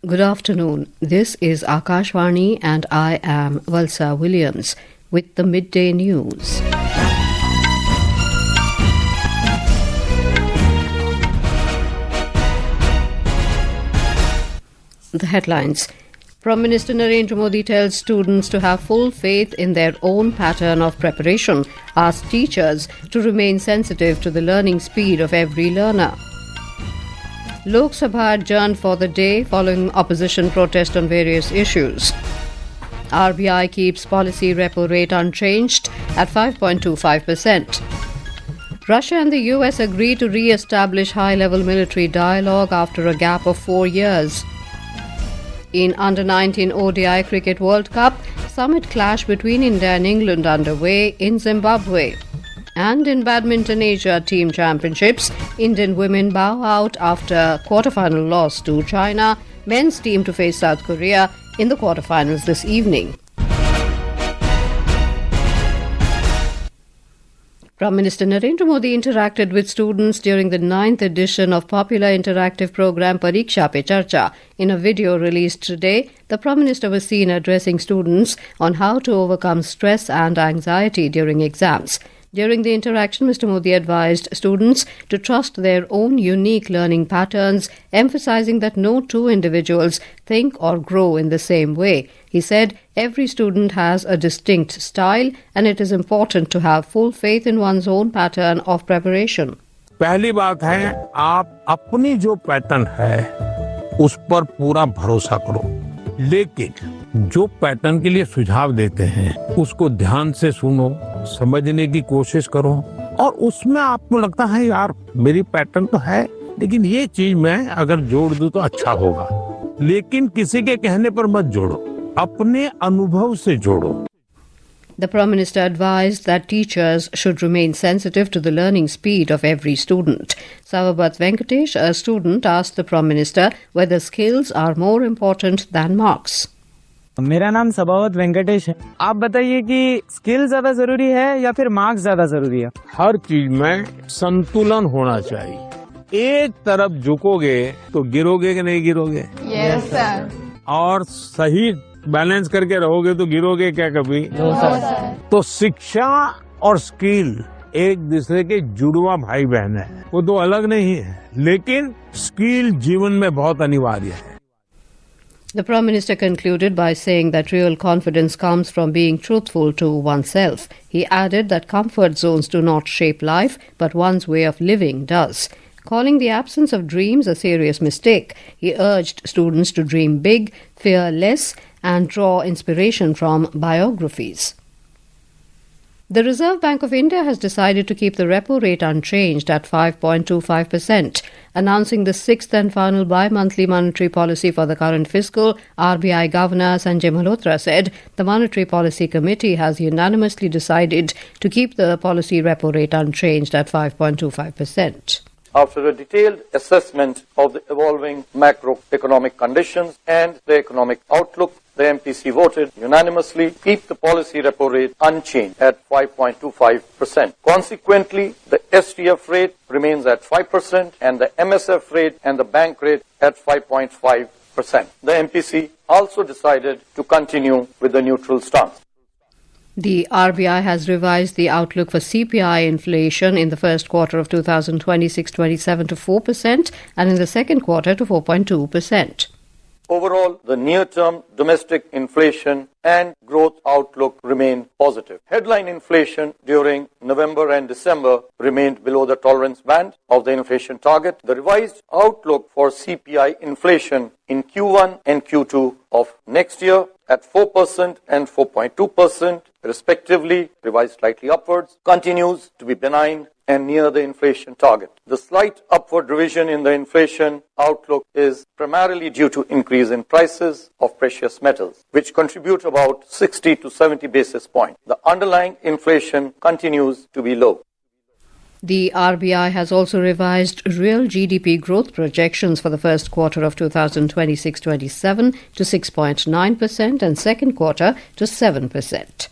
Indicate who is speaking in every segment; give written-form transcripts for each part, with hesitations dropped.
Speaker 1: Good afternoon. This is Akashvani and I am Valsa Williams with the midday news. The headlines. Prime Minister Narendra Modi tells students to have full faith in their own pattern of preparation, asks teachers to remain sensitive to the learning speed of every learner. Lok Sabha adjourned for the day following opposition protest on various issues. RBI keeps policy repo rate unchanged at 5.25%. Russia and the US agree to re-establish high-level military dialogue after a gap of 4 years. In Under-19 ODI Cricket World Cup, summit clash between India and England underway in Zimbabwe. And in Badminton Asia Team Championships, Indian women bow out after quarterfinal loss to China. Men's team to face South Korea in the quarterfinals this evening. Prime Minister Narendra Modi interacted with students during the 9th edition of popular interactive program Pariksha Pe Charcha. In a video released today, the Prime Minister was seen addressing students on how to overcome stress and anxiety during exams. During the interaction, Mr. Modi advised students to trust their own unique learning patterns, emphasizing that no two individuals think or grow in the same way. He said every student has a distinct style and it is important to have full faith in one's own pattern of preparation.
Speaker 2: पहली बात है, आप अपनी जो pattern है उस पर पूरा भरोसा करो, लेकिन जो पैटर्न के लिए सुझाव देते हैं उसको ध्यान से सुनो, समझने की कोशिश करो और उसमें आपको लगता है यार मेरी पैटर्न तो है लेकिन ये चीज मैं अगर जोड़ दूं तो अच्छा होगा, लेकिन किसी के कहने पर मत जोड़ो, अपने अनुभव से जोड़ो.
Speaker 1: The Prime Minister advised that teachers should remain sensitive to the learning speed of every student. Savabat Venkatesh, a student, asked the Prime Minister whether skills are more important than marks.
Speaker 3: मेरा नाम सबावत वेंकटेश है. आप बताइए कि skill ज्यादा जरूरी है या फिर मार्क्स ज्यादा जरूरी है?
Speaker 2: हर चीज में संतुलन होना चाहिए. एक तरफ झुकोगे तो गिरोगे कि नहीं गिरोगे?
Speaker 4: Yes sir.
Speaker 2: और सही बैलेंस करके रहोगे तो गिरोगे क्या कभी?
Speaker 4: No sir.
Speaker 2: तो शिक्षा और स्किल एक दूसरे के जुड़वा भाई बहन है, वो दो अलग नहीं है, लेकिन स्किल जीवन में बहुत अनिवार्य है.
Speaker 1: The Prime Minister concluded by saying that real confidence comes from being truthful to oneself. He added that comfort zones do not shape life, but one's way of living does. Calling the absence of dreams a serious mistake, he urged students to dream big, fear less, and draw inspiration from biographies. The Reserve Bank of India has decided to keep the repo rate unchanged at 5.25%. Announcing the sixth and final bi-monthly monetary policy for the current fiscal, RBI Governor Sanjay Malhotra said the Monetary Policy Committee has unanimously decided to keep the policy repo rate unchanged at 5.25%.
Speaker 5: After a detailed assessment of the evolving macroeconomic conditions and the economic outlook, the MPC voted unanimously to keep the policy repo rate unchanged at 5.25%. Consequently, the STF rate remains at 5% and the MSF rate and the bank rate at 5.5%. The MPC also decided to continue with the neutral stance.
Speaker 1: The RBI has revised the outlook for CPI inflation in the first quarter of 2026-27 to 4% and in the second quarter to 4.2%.
Speaker 5: Overall, the near-term domestic inflation and growth outlook remain positive. Headline inflation during November and December remained below the tolerance band of the inflation target. The revised outlook for CPI inflation in Q1 and Q2 of next year at 4% and 4.2%, respectively, revised slightly upwards, continues to be benign and near the inflation target. The slight upward revision in the inflation outlook is primarily due to increase in prices of precious metals, which contribute about 60 to 70 basis points. The underlying inflation continues to be low.
Speaker 1: The RBI has also revised real GDP growth projections for the first quarter of 2026-27 to 6.9% and second quarter to 7%.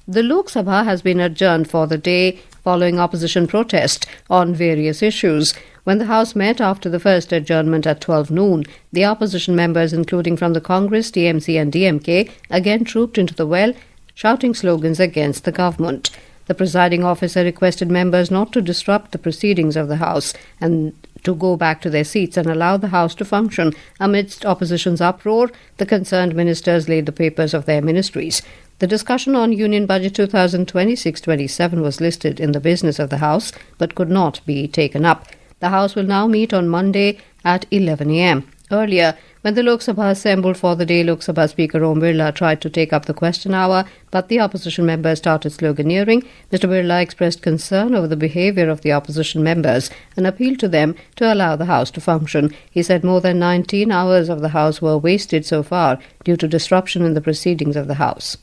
Speaker 1: The Lok Sabha has been adjourned for the day following opposition protest on various issues. When the House met after the first adjournment at 12 noon, the opposition members, including from the Congress, TMC and DMK, again trooped into the well, shouting slogans against the government. The presiding officer requested members not to disrupt the proceedings of the House and to go back to their seats and allow the House to function. Amidst opposition's uproar, the concerned ministers laid the papers of their ministries. The discussion on Union Budget 2026-27 was listed in the business of the House but could not be taken up. The House will now meet on Monday at 11 a.m. Earlier, when the Lok Sabha assembled for the day, Lok Sabha Speaker Om Birla tried to take up the question hour, but the opposition members started sloganeering. Mr. Birla expressed concern over the behaviour of the opposition members and appealed to them to allow the House to function. He said more than 19 hours of the House were wasted so far due to disruption in the proceedings of the House.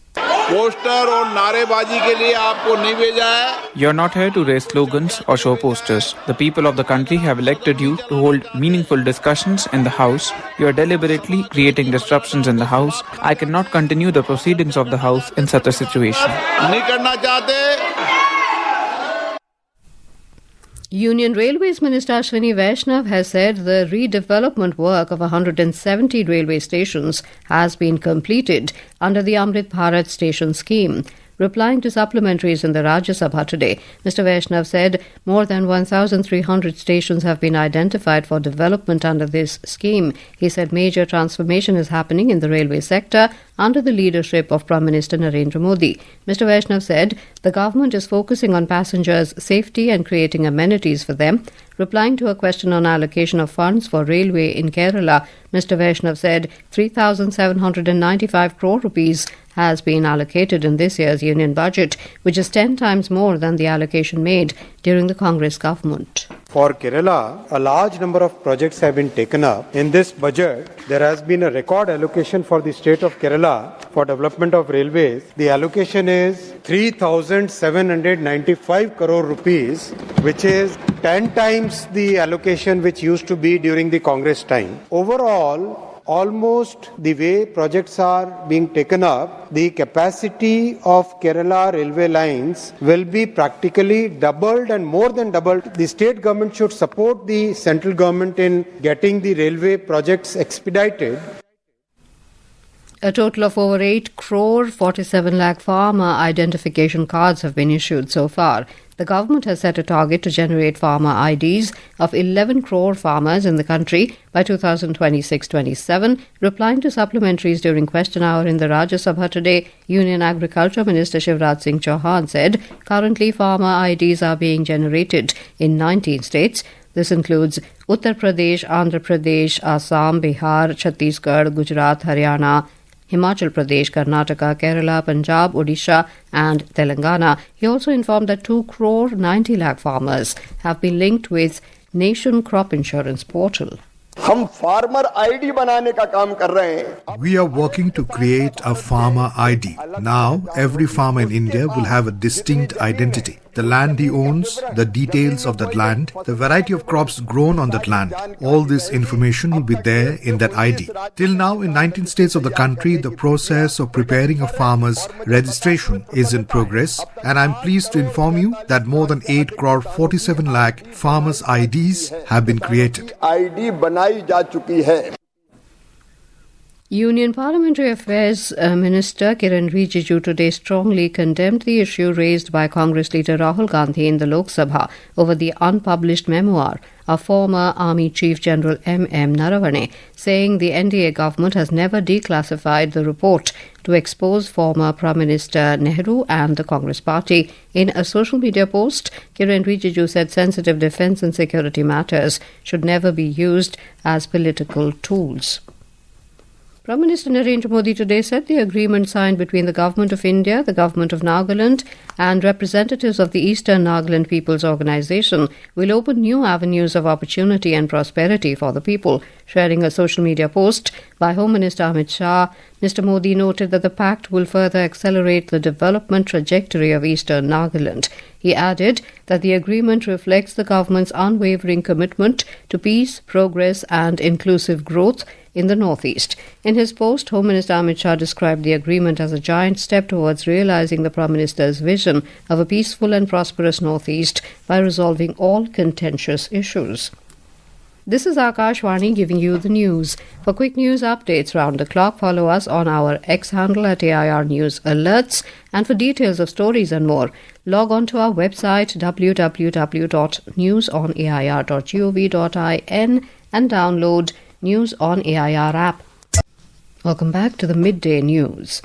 Speaker 6: Poster और नारेबाजी के लिए आपको नहीं भेजा है.
Speaker 7: You're not here to raise slogans or show posters. The people of the country have elected you to hold meaningful discussions in the House. You are deliberately creating disruptions in the House. I cannot continue the proceedings of the House in such a situation.
Speaker 6: नहीं करना चाहते.
Speaker 1: Union Railways Minister Ashwini Vaishnav has said the redevelopment work of 170 railway stations has been completed under the Amrit Bharat Station scheme. Replying to supplementaries in the Rajya Sabha today, Mr. Vaishnav said more than 1,300 stations have been identified for development under this scheme. He said major transformation is happening in the railway sector under the leadership of Prime Minister Narendra Modi. Mr. Vaishnav said the government is focusing on passengers' safety and creating amenities for them. Replying to a question on allocation of funds for railway in Kerala, Mr. Vaishnav said 3,795 crore rupees has been allocated in this year's union budget, which is 10 times more than the allocation made during the Congress government.
Speaker 8: For Kerala, a large number of projects have been taken up. In this budget, there has been a record allocation for the state of Kerala for development of railways. The allocation is 3,795 crore rupees, which is 10 times the allocation which used to be during the Congress time. Overall, almost the way projects are being taken up, the capacity of Kerala railway lines will be practically doubled and more than doubled. The state government should support the central government in getting the railway projects expedited.
Speaker 1: A total of over 8 crore 47 lakh farmer identification cards have been issued so far. The government has set a target to generate farmer IDs of 11 crore farmers in the country by 2026-27. Replying to supplementaries during question hour in the Rajya Sabha today, Union Agriculture Minister Shivraj Singh Chauhan said currently farmer IDs are being generated in 19 states. This includes Uttar Pradesh, Andhra Pradesh, Assam, Bihar, Chhattisgarh, Gujarat, Haryana, Himachal Pradesh, Karnataka, Kerala, Punjab, Odisha and Telangana. He also informed that 2 crore 90 lakh farmers have been linked with Nation Crop Insurance Portal.
Speaker 9: हम farmer ID बनाने का काम कर रहे हैं.
Speaker 10: We are working to create a farmer ID. Now, every farmer in India will have a distinct identity. The land he owns, the details of that land, the variety of crops grown on that land. All this information will be there in that ID. Till now, in 19 states of the country, the process of preparing a farmer's registration is in progress, and I'm pleased to inform you that more than 8 crore 47 lakh farmers' IDs have been created.
Speaker 9: ID बनाई जा चुकी है.
Speaker 1: Union Parliamentary Affairs Minister Kiran Rijiju today strongly condemned the issue raised by Congress leader Rahul Gandhi in the Lok Sabha over the unpublished memoir of former Army Chief General M.M. Naravane, saying the NDA government has never declassified the report to expose former Prime Minister Nehru and the Congress party. In a social media post, Kiran Rijiju said sensitive defence and security matters should never be used as political tools. Prime Minister Narendra Modi today said the agreement signed between the Government of India, the Government of Nagaland and representatives of the Eastern Nagaland People's Organisation will open new avenues of opportunity and prosperity for the people. Sharing a social media post by Home Minister Amit Shah, Mr. Modi noted that the pact will further accelerate the development trajectory of Eastern Nagaland. He added that the agreement reflects the government's unwavering commitment to peace, progress and inclusive growth in the northeast. In his post, Home Minister Amit Shah described the agreement as a giant step towards realising the Prime Minister's vision of a peaceful and prosperous northeast by resolving all contentious issues. This is Akashwani giving you the news. For quick news updates round the clock, follow us on our X handle at AIR News Alerts. And for details of stories and more, log on to our website www.newsonair.gov.in and download News on AIR app. Welcome back to the midday news.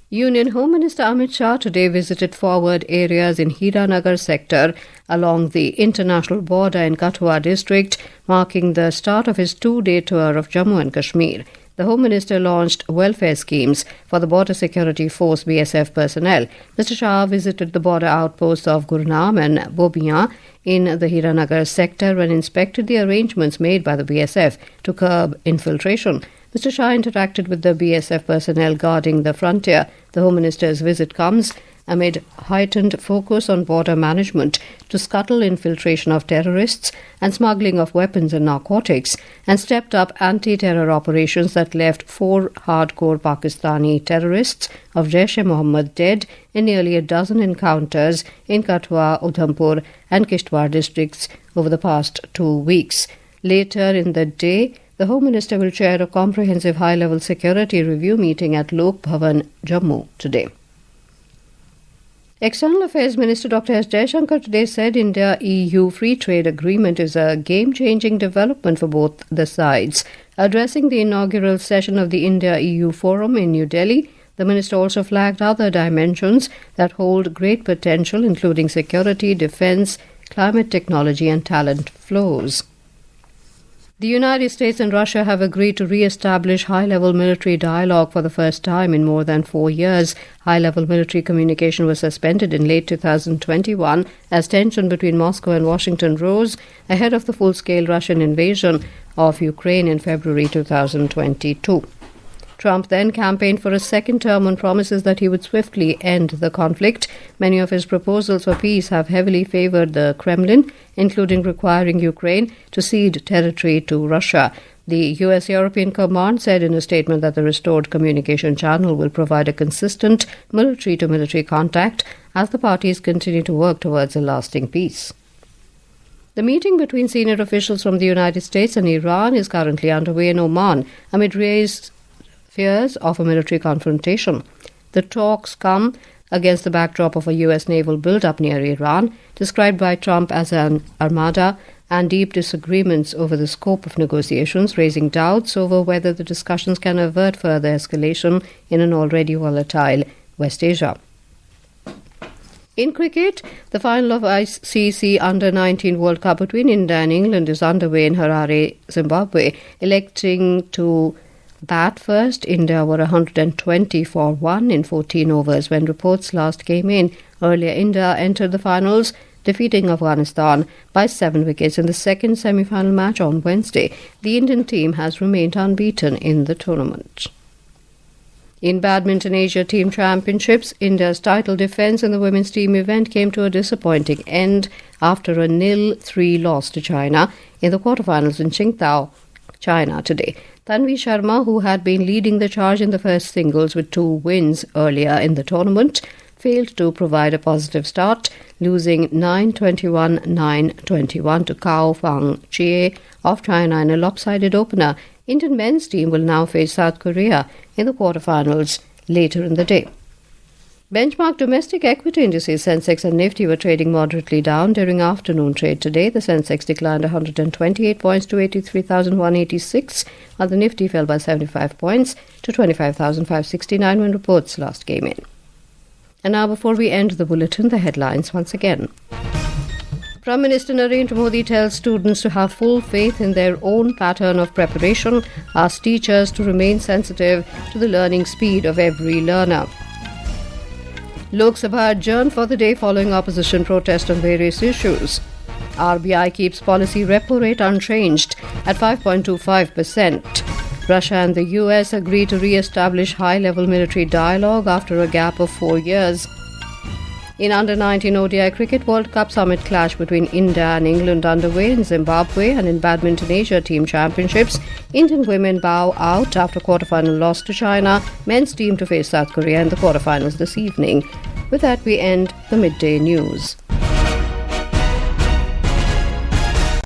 Speaker 1: Union Home Minister Amit Shah today visited forward areas in Hiranagar sector along the international border in Kathua district, marking the start of his two-day tour of Jammu and Kashmir. The Home Minister launched welfare schemes for the Border Security Force BSF personnel. Mr. Shah visited the border outposts of Gurnam and Bobiyan in the Hiranagar sector and inspected the arrangements made by the BSF to curb infiltration. Mr. Shah interacted with the BSF personnel guarding the frontier. The Home Minister's visit comes amid heightened focus on border management to scuttle infiltration of terrorists and smuggling of weapons and narcotics, and stepped up anti-terror operations that left 4 hardcore Pakistani terrorists of Jaish-e-Mohammed dead in nearly a dozen encounters in Kathua, Udhampur and Kishtwar districts over the past 2 weeks. Later in the day, the Home Minister will chair a comprehensive high-level security review meeting at Lok Bhavan, Jammu today. External Affairs Minister Dr. S. Jaishankar today said India-EU free trade agreement is a game-changing development for both the sides. Addressing the inaugural session of the India-EU Forum in New Delhi, the minister also flagged other dimensions that hold great potential, including security, defence, climate technology and talent flows. The United States and Russia have agreed to re-establish high-level military dialogue for the first time in more than 4 years. High-level military communication was suspended in late 2021 as tension between Moscow and Washington rose ahead of the full-scale Russian invasion of Ukraine in February 2022. Trump then campaigned for a second term on promises that he would swiftly end the conflict. Many of his proposals for peace have heavily favored the Kremlin, including requiring Ukraine to cede territory to Russia. The US-European Command said in a statement that the restored communication channel will provide a consistent military-to-military contact as the parties continue to work towards a lasting peace. The meeting between senior officials from the United States and Iran is currently underway in Oman amid raised fears of a military confrontation. The talks come against the backdrop of a US naval build-up near Iran, described by Trump as an armada, and deep disagreements over the scope of negotiations, raising doubts over whether the discussions can avert further escalation in an already volatile West Asia. In cricket, the final of ICC Under-19 World Cup between India and England is underway in Harare, Zimbabwe. Electing to bat first, India were 120 for 1 in 14 overs when reports last came in. Earlier, India entered the finals, defeating Afghanistan by 7 wickets in the second semi-final match on Wednesday. The Indian team has remained unbeaten in the tournament. In Badminton Asia Team Championships, India's title defence in the women's team event came to a disappointing end after a 0-3 loss to China in the quarterfinals in Qingdao, China today. Tanvi Sharma, who had been leading the charge in the first singles with 2 wins earlier in the tournament, failed to provide a positive start, losing 9-21, 9-21 to Cao Fang Chie of China in a lopsided opener. Indian men's team will now face South Korea in the quarterfinals later in the day. Benchmark domestic equity indices Sensex and Nifty were trading moderately down during afternoon trade today. The Sensex declined 128 points to 83,186, while the Nifty fell by 75 points to 25,569 when reports last came in. And now, before we end the bulletin, the headlines once again. Prime Minister Narendra Modi tells students to have full faith in their own pattern of preparation, asks teachers to remain sensitive to the learning speed of every learner. Lok Sabha adjourned for the day following opposition protest on various issues. RBI keeps policy repo rate unchanged at 5.25%. Russia and the US agree to re-establish high-level military dialogue after a gap of 4 years. In Under-19 ODI Cricket World Cup Summit clash between India and England underway in Zimbabwe, and in Badminton Asia Team Championships, Indian women bow out after quarterfinal loss to China. Men's team to face South Korea in the quarterfinals this evening. With that, we end the midday news.